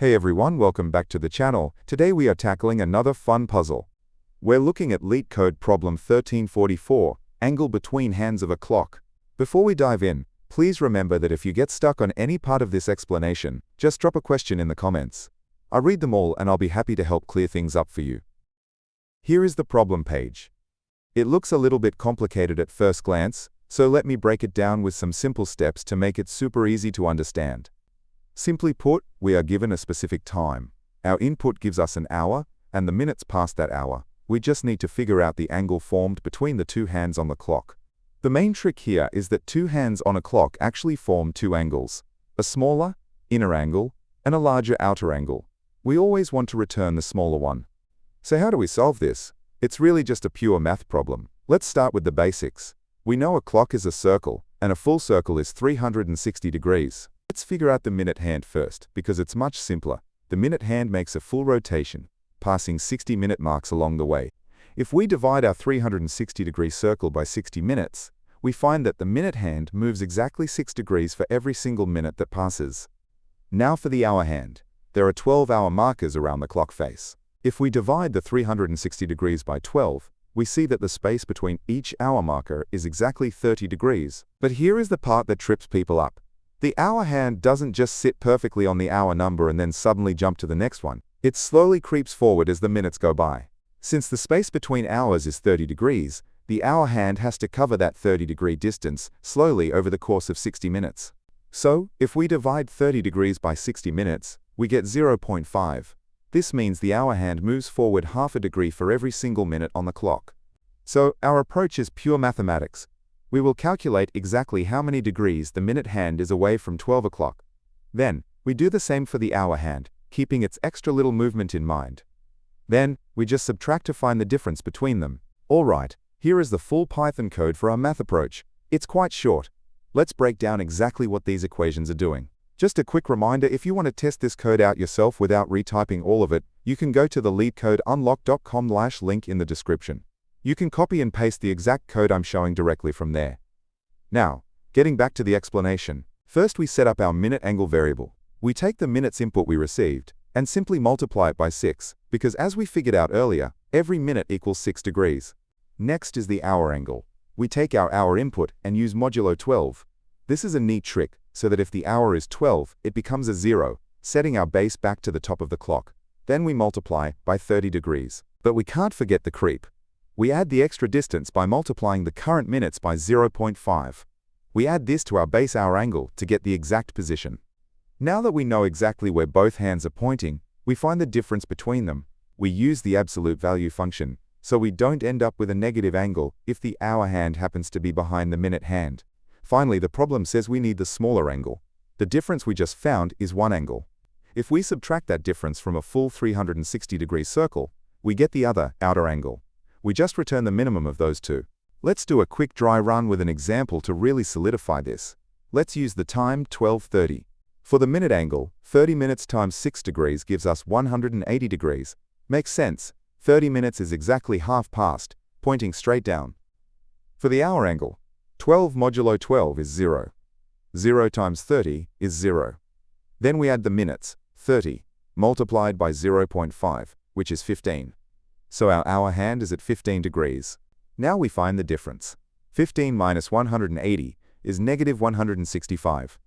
Hey everyone, welcome back to the channel. Today we are tackling another fun puzzle. We're looking at Leetcode problem 1344, angle between hands of a clock. Before we dive in, please remember that if you get stuck on any part of this explanation, just drop a question in the comments. I'll read them all and I'll be happy to help clear things up for you. Here is the problem page. It looks a little bit complicated at first glance, so let me break it down with some simple steps to make it super easy to understand. Simply put, we are given a specific time. Our input gives us an hour, and the minutes past that hour. We just need to figure out the angle formed between the two hands on the clock. The main trick here is that two hands on a clock actually form two angles, a smaller, inner angle, and a larger outer angle. We always want to return the smaller one. So how do we solve this? It's really just a pure math problem. Let's start with the basics. We know a clock is a circle, and a full circle is 360 degrees. Let's figure out the minute hand first, because it's much simpler. The minute hand makes a full rotation, passing 60-minute marks along the way. If we divide our 360-degree circle by 60 minutes, we find that the minute hand moves exactly 6 degrees for every single minute that passes. Now for the hour hand. There are 12 hour markers around the clock face. If we divide the 360 degrees by 12, we see that the space between each hour marker is exactly 30 degrees. But here is the part that trips people up. The hour hand doesn't just sit perfectly on the hour number and then suddenly jump to the next one. It slowly creeps forward as the minutes go by. Since the space between hours is 30 degrees, the hour hand has to cover that 30-degree distance slowly over the course of 60 minutes. So, if we divide 30 degrees by 60 minutes, we get 0.5. This means the hour hand moves forward half a degree for every single minute on the clock. So, our approach is pure mathematics. We will calculate exactly how many degrees the minute hand is away from 12 o'clock. Then, we do the same for the hour hand, keeping its extra little movement in mind. Then, we just subtract to find the difference between them. Alright, here is the full Python code for our math approach. It's quite short. Let's break down exactly what these equations are doing. Just a quick reminder, if you want to test this code out yourself without retyping all of it, you can go to the leetcodeunlock.com link in the description. You can copy and paste the exact code I'm showing directly from there. Now, getting back to the explanation. First we set up our minute angle variable. We take the minutes input we received, and simply multiply it by 6, because as we figured out earlier, every minute equals 6 degrees. Next is the hour angle. We take our hour input and use modulo 12. This is a neat trick, so that if the hour is 12, it becomes a 0, setting our base back to the top of the clock. Then we multiply by 30 degrees. But we can't forget the creep. We add the extra distance by multiplying the current minutes by 0.5. We add this to our base hour angle to get the exact position. Now that we know exactly where both hands are pointing, we find the difference between them. We use the absolute value function, so we don't end up with a negative angle if the hour hand happens to be behind the minute hand. Finally, the problem says we need the smaller angle. The difference we just found is one angle. If we subtract that difference from a full 360-degree circle, we get the other, outer angle. We just return the minimum of those two. Let's do a quick dry run with an example to really solidify this. Let's use the time 12:30. For the minute angle, 30 minutes times 6 degrees gives us 180 degrees. Makes sense. 30 minutes is exactly half past, pointing straight down. For the hour angle, 12 modulo 12 is 0. 0 times 30 is 0. Then we add the minutes, 30, multiplied by 0.5, which is 15. So our hour hand is at 15 degrees. Now we find the difference. 15 minus 180 is negative 165.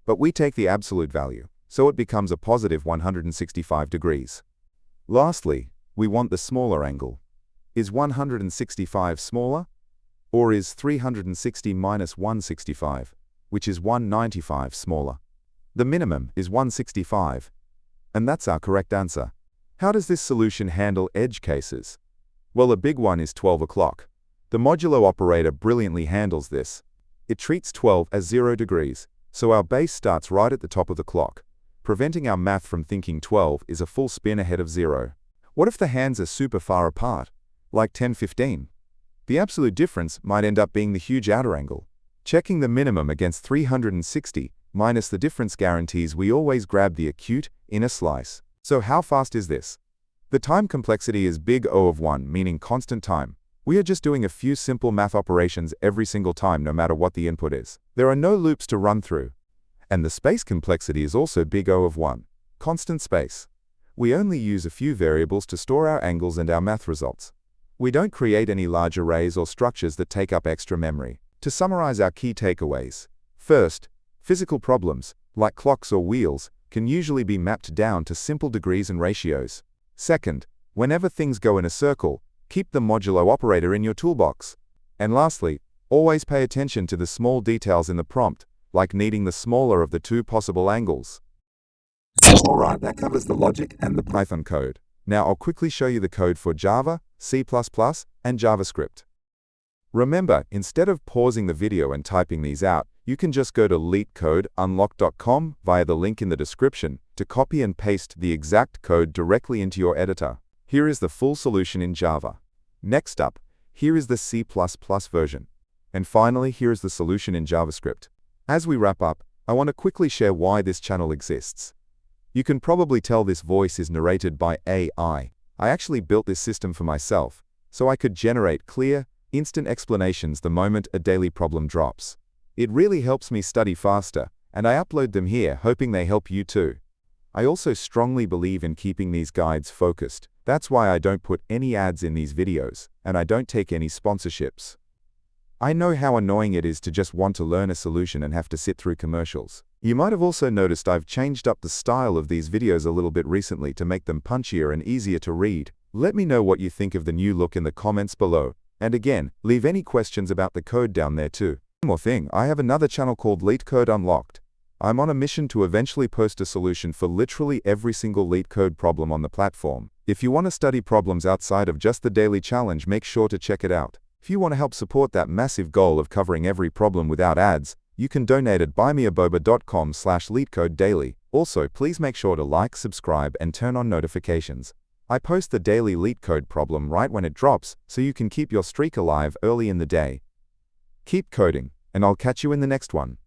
But we take the absolute value, so it becomes a positive 165 degrees. Lastly, we want the smaller angle. Is 165 smaller? Or is 360 minus 165, which is 195, smaller? The minimum is 165. And that's our correct answer. How does this solution handle edge cases? Well, a big one is 12 o'clock. The modulo operator brilliantly handles this. It treats 12 as 0 degrees, so our base starts right at the top of the clock, preventing our math from thinking 12 is a full spin ahead of 0. What if the hands are super far apart, like 10-15? The absolute difference might end up being the huge outer angle. Checking the minimum against 360 minus the difference guarantees we always grab the acute inner slice. So how fast is this? The time complexity is big O of 1, meaning constant time. We are just doing a few simple math operations every single time no matter what the input is. There are no loops to run through. And the space complexity is also big O of 1. Constant space. We only use a few variables to store our angles and our math results. We don't create any large arrays or structures that take up extra memory. To summarize our key takeaways. First, physical problems, like clocks or wheels, can usually be mapped down to simple degrees and ratios. Second, whenever things go in a circle, keep the modulo operator in your toolbox. And lastly, always pay attention to the small details in the prompt, like needing the smaller of the two possible angles. Alright, that covers the logic and the Python code. Now I'll quickly show you the code for Java, C++, and JavaScript. Remember, instead of pausing the video and typing these out, you can just go to leetcodeunlock.com via the link in the description to copy and paste the exact code directly into your editor. Here is the full solution in Java. Next up, here is the C++ version. And finally, here is the solution in JavaScript. As we wrap up, I want to quickly share why this channel exists. You can probably tell this voice is narrated by AI. I actually built this system for myself, so I could generate clear, instant explanations the moment a daily problem drops. It really helps me study faster, and I upload them here hoping they help you too. I also strongly believe in keeping these guides focused. That's why I don't put any ads in these videos, and I don't take any sponsorships. I know how annoying it is to just want to learn a solution and have to sit through commercials. You might have also noticed I've changed up the style of these videos a little bit recently to make them punchier and easier to read. Let me know what you think of the new look in the comments below. And again, leave any questions about the code down there too. One more thing, I have another channel called Leetcode Unlocked. I'm on a mission to eventually post a solution for literally every single Leetcode problem on the platform. If you want to study problems outside of just the daily challenge, make sure to check it out. If you want to help support that massive goal of covering every problem without ads, you can donate at buymeaboba.com/leetcodedaily. Also, please make sure to like, subscribe, and turn on notifications. I post the daily Leetcode problem right when it drops, so you can keep your streak alive early in the day. Keep coding, and I'll catch you in the next one.